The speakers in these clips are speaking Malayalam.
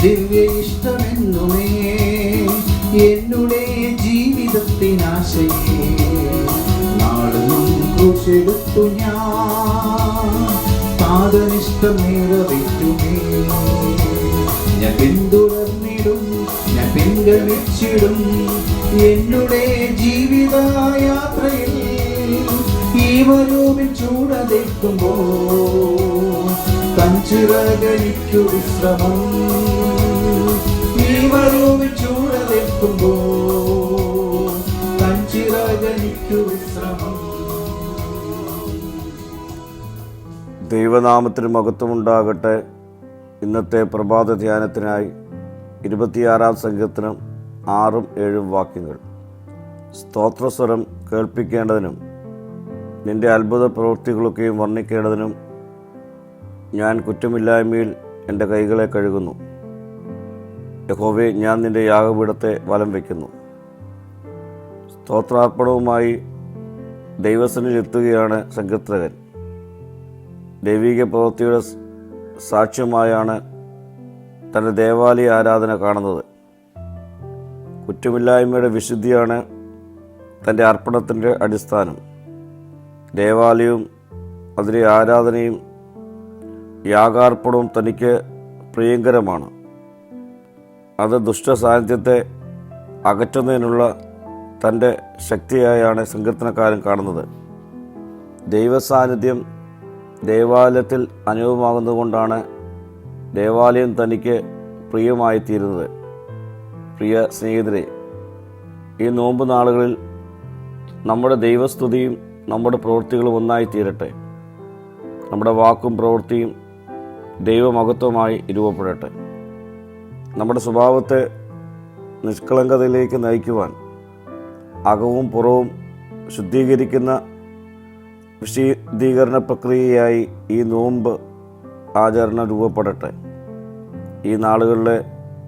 ദിവ്യ ഇഷ്ടമെന്നുമേ എന്നുടെ ജീവിതത്തിനാശയേ. നാളെന്നും ക്രൂശെടുത്തു ഞാൻ താതനിഷ്ടം നിറവേറ്റുമേ. ഞാൻ പിന്തുടർന്നിടും, ഞാൻ പിൻഗമിച്ചിടും എന്നുടെ ജീവിതയാത്രയിൽ. ഈ വരൂപിൽ ചൂടതേക്കുമ്പോ കഞ്ചിറകനിക്കു വിശ്രമം. ഈ വരൂപിൽ ചൂടതേക്കുമ്പോ കഞ്ചിറകനിക്കു വിശ്രമം. ദൈവനാമത്തിന് മഹത്വമുണ്ടാകട്ടെ. ഇന്നത്തെ പ്രഭാത ധ്യാനത്തിനായി 26-ാം സങ്കീർത്തനം 6-7 വാക്യങ്ങൾ. സ്തോത്രസ്വരം കേൾപ്പിക്കേണ്ടതിനും നിന്റെ അത്ഭുത പ്രവൃത്തികളൊക്കെയും വർണ്ണിക്കേണ്ടതിനും ഞാൻ കുറ്റമില്ലായ്മയിൽ എൻ്റെ കൈകളെ കഴുകുന്നു. യഹോവേ, ഞാൻ നിന്റെ യാഗപീഠത്തെ വലം വയ്ക്കുന്നു. സ്തോത്രാർപ്പണവുമായി ദൈവസന്നിധിയിൽ എത്തുകയാണ് സങ്കീർത്തകൻ. ദൈവിക പ്രവൃത്തിയുടെ സാക്ഷ്യമായാണ് തൻ്റെ ദേവാലയ ആരാധന കാണുന്നത്. കുറ്റമില്ലായ്മയുടെ വിശുദ്ധിയാണ് തൻ്റെ അർപ്പണത്തിൻ്റെ അടിസ്ഥാനം. ദേവാലയവും അതിലെ ആരാധനയും യാഗാർപ്പണവും തനിക്ക് പ്രിയങ്കരമാണ്. അത് ദുഷ്ടസാന്നിധ്യത്തെ അകറ്റുന്നതിനുള്ള തൻ്റെ ശക്തിയായാണ് സങ്കീർത്തനക്കാരൻ കാണുന്നത്. ദൈവസാന്നിധ്യം ദേവാലയത്തിൽ അനുഭവമാകുന്നതുകൊണ്ടാണ് ദേവാലയം തനിക്ക് പ്രിയമായിത്തീരുന്നത്. പ്രിയ സ്നേഹിതരെ, ഈ നോമ്പ് നാളുകളിൽ നമ്മുടെ ദൈവസ്തുതിയും നമ്മുടെ പ്രവൃത്തികളും ഒന്നായിത്തീരട്ടെ. നമ്മുടെ വാക്കും പ്രവൃത്തിയും ദൈവമഹത്വമായി രൂപപ്പെടട്ടെ. നമ്മുടെ സ്വഭാവത്തെ നിഷ്കളങ്കതയിലേക്ക് നയിക്കുവാൻ അകവും പുറവും ശുദ്ധീകരിക്കുന്ന വിശുദ്ധീകരണ പ്രക്രിയയായി ഈ നോമ്പ് ആചരണം രൂപപ്പെടട്ടെ. ഈ നാളുകളിലെ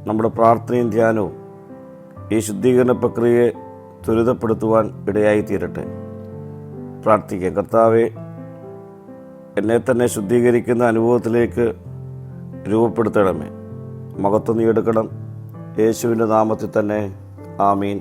നമ്മുടെ പ്രാർത്ഥനയും ധ്യാനവും ഈ ശുദ്ധീകരണ പ്രക്രിയയെ ത്വരിതപ്പെടുത്തുവാൻ ഇടയായിത്തീരട്ടെ. പ്രാർത്ഥിക്കാം. കർത്താവേ, എന്നെ തന്നെ ശുദ്ധീകരിക്കുന്ന അനുഭവത്തിലേക്ക് രൂപപ്പെടുത്തണമേ. മഹത്വം നീ എടുക്കണം. യേശുവിൻ്റെ നാമത്തിൽ തന്നെ. ആമീൻ.